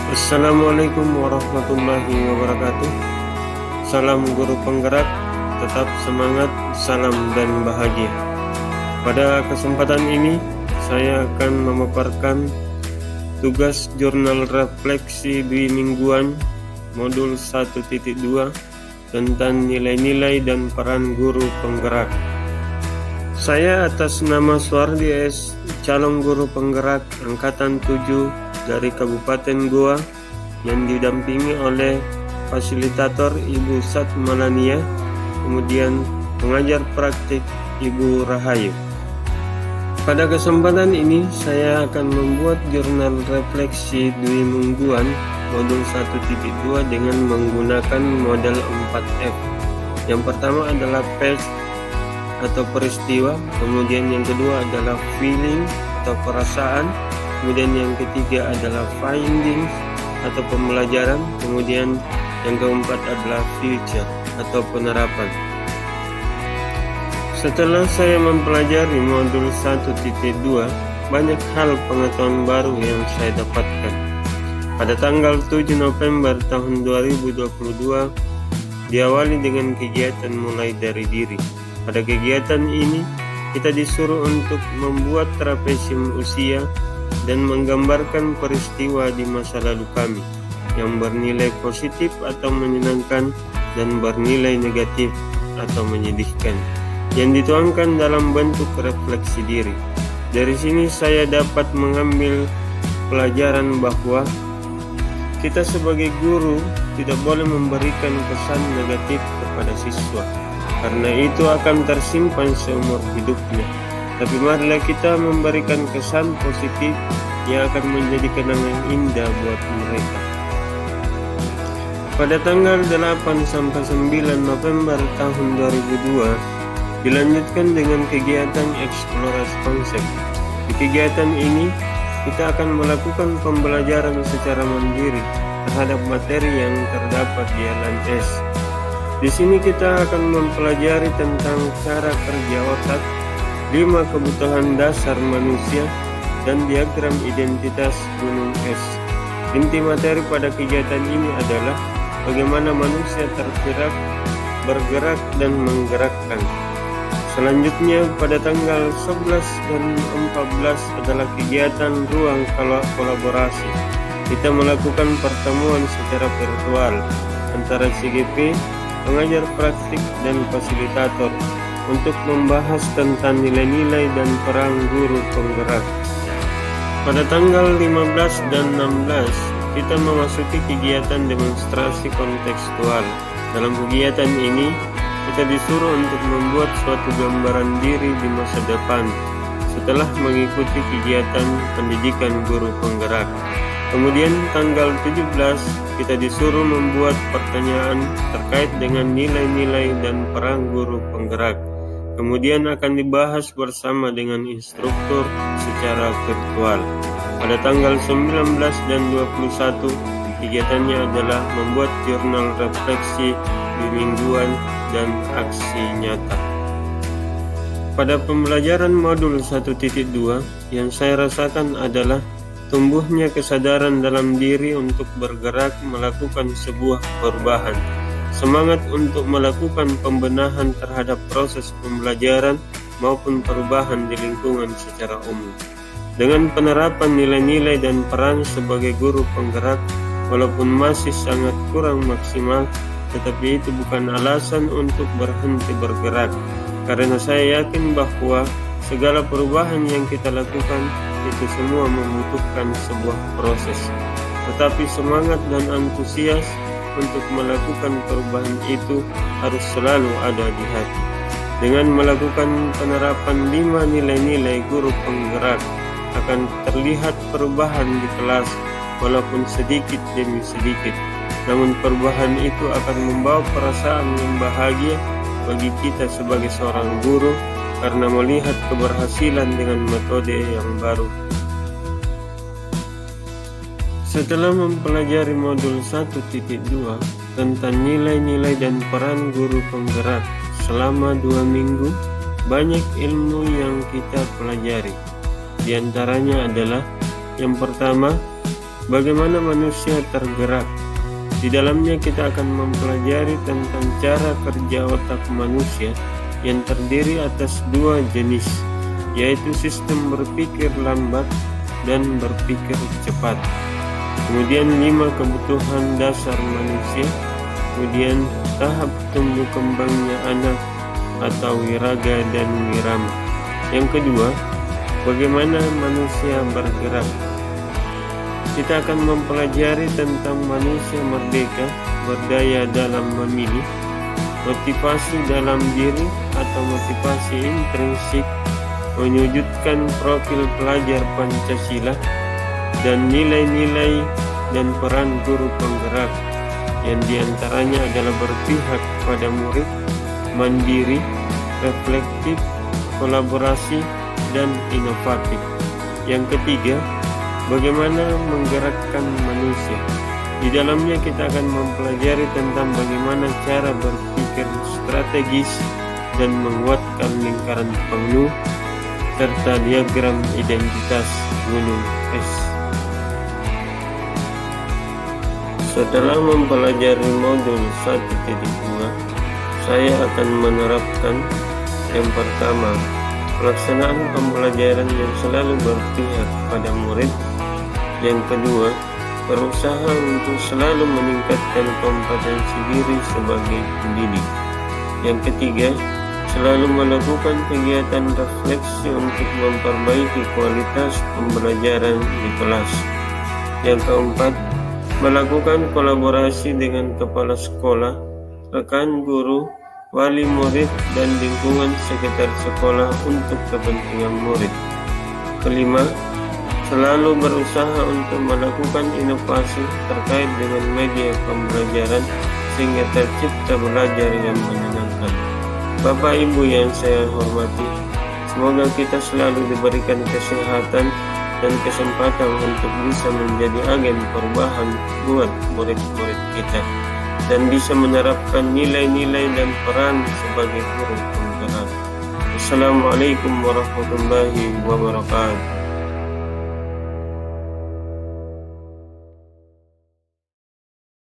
Assalamualaikum warahmatullahi wabarakatuh. Salam guru penggerak, tetap semangat, salam dan bahagia. Pada kesempatan ini, saya akan memaparkan tugas jurnal refleksi mingguan modul 1.2 tentang nilai-nilai dan peran guru penggerak. Saya atas nama Suardi S, calon guru penggerak angkatan 7 dari Kabupaten Goa yang didampingi oleh fasilitator Ibu Sat Malania, kemudian pengajar praktik Ibu Rahayu. Pada kesempatan ini saya akan membuat jurnal refleksi dwi mingguan modul 1.2 dengan menggunakan model 4F. Yang pertama adalah past atau peristiwa, kemudian yang kedua adalah feeling atau perasaan, kemudian yang ketiga adalah findings atau pembelajaran, kemudian yang keempat adalah future atau penerapan. Setelah saya mempelajari modul 1.2, banyak hal pengetahuan baru yang saya dapatkan. Pada tanggal 7 November tahun 2022, diawali dengan kegiatan mulai dari diri. Pada kegiatan ini, kita disuruh untuk membuat trapesium usia dan menggambarkan peristiwa di masa lalu kami yang bernilai positif atau menyenangkan dan bernilai negatif atau menyedihkan, yang dituangkan dalam bentuk refleksi diri. Dari sini saya dapat mengambil pelajaran bahwa kita sebagai guru tidak boleh memberikan kesan negatif kepada siswa, karena itu akan tersimpan seumur hidupnya. Tapi marilah kita memberikan kesan positif yang akan menjadi kenangan indah buat mereka. Pada tanggal 8 sampai 9 November tahun 2002, dilanjutkan dengan kegiatan eksplorasi konsep. Di kegiatan ini, kita akan melakukan pembelajaran secara mandiri terhadap materi yang terdapat di LMS. Di sini kita akan mempelajari tentang cara kerja otak, 5 kebutuhan dasar manusia, dan diagram identitas gunung es. Inti materi pada kegiatan ini adalah bagaimana manusia tergerak, bergerak, dan menggerakkan. Selanjutnya pada tanggal 11 dan 14 adalah kegiatan ruang kolaborasi. Kita melakukan pertemuan secara virtual antara CGP, pengajar praktik, dan fasilitator untuk membahas tentang nilai-nilai dan peran guru penggerak. Pada tanggal 15 dan 16, kita memasuki kegiatan demonstrasi kontekstual. Dalam kegiatan ini, kita disuruh untuk membuat suatu gambaran diri di masa depan setelah mengikuti kegiatan pendidikan guru penggerak. Kemudian tanggal 17, kita disuruh membuat pertanyaan terkait dengan nilai-nilai dan peran guru penggerak. Kemudian akan dibahas bersama dengan instruktur secara virtual. Pada tanggal 19 dan 21, kegiatannya adalah membuat jurnal refleksi mingguan dan aksi nyata. Pada pembelajaran modul 1.2, yang saya rasakan adalah tumbuhnya kesadaran dalam diri untuk bergerak melakukan sebuah perubahan. Semangat untuk melakukan pembenahan terhadap proses pembelajaran maupun perubahan di lingkungan secara umum. Dengan penerapan nilai-nilai dan peran sebagai guru penggerak, walaupun masih sangat kurang maksimal, tetapi itu bukan alasan untuk berhenti bergerak, karena saya yakin bahwa segala perubahan yang kita lakukan itu semua membutuhkan sebuah proses. Tetapi semangat dan antusias untuk melakukan perubahan itu harus selalu ada di hati. Dengan melakukan penerapan 5 nilai-nilai guru penggerak, akan terlihat perubahan di kelas walaupun sedikit demi sedikit. Namun perubahan itu akan membawa perasaan yang bahagia bagi kita sebagai seorang guru karena melihat keberhasilan dengan metode yang baru. Setelah mempelajari modul 1.2 tentang nilai-nilai dan peran guru penggerak selama 2 minggu, banyak ilmu yang kita pelajari. Di antaranya adalah yang pertama, bagaimana manusia tergerak. Di dalamnya kita akan mempelajari tentang cara kerja otak manusia yang terdiri atas dua jenis, yaitu sistem berpikir lambat dan berpikir cepat. Kemudian 5 kebutuhan dasar manusia. Kemudian tahap tumbuh kembangnya anak atau wiraga dan wirama. Yang kedua, bagaimana manusia bergerak. Kita akan mempelajari tentang manusia merdeka, berdaya dalam memilih, motivasi dalam diri atau motivasi intrinsik, mewujudkan profil pelajar Pancasila, dan nilai-nilai dan peran guru penggerak, yang diantaranya adalah berpihak pada murid, mandiri, reflektif, kolaborasi, dan inovatif. Yang ketiga, bagaimana menggerakkan manusia. Di dalamnya kita akan mempelajari tentang bagaimana cara berpikir strategis dan menguatkan lingkaran penuh, serta diagram identitas gunung es. Setelah mempelajari modul 1.2, saya akan menerapkan yang pertama, pelaksanaan pembelajaran yang selalu berpihak pada murid. Yang kedua, berusaha untuk selalu meningkatkan kompetensi diri sebagai pendidik. Yang ketiga, selalu melakukan kegiatan refleksi untuk memperbaiki kualitas pembelajaran di kelas. Yang keempat, melakukan kolaborasi dengan kepala sekolah, rekan guru, wali murid, dan lingkungan sekitar sekolah untuk kepentingan murid. Kelima, selalu berusaha untuk melakukan inovasi terkait dengan media pembelajaran sehingga tercipta belajar yang menyenangkan. Bapak Ibu yang saya hormati, semoga kita selalu diberikan kesehatan dan kesempatan untuk bisa menjadi agen perubahan buat murid-murid kita dan bisa menerapkan nilai-nilai dan peran sebagai guru penggerak. Assalamualaikum warahmatullahi wabarakatuh.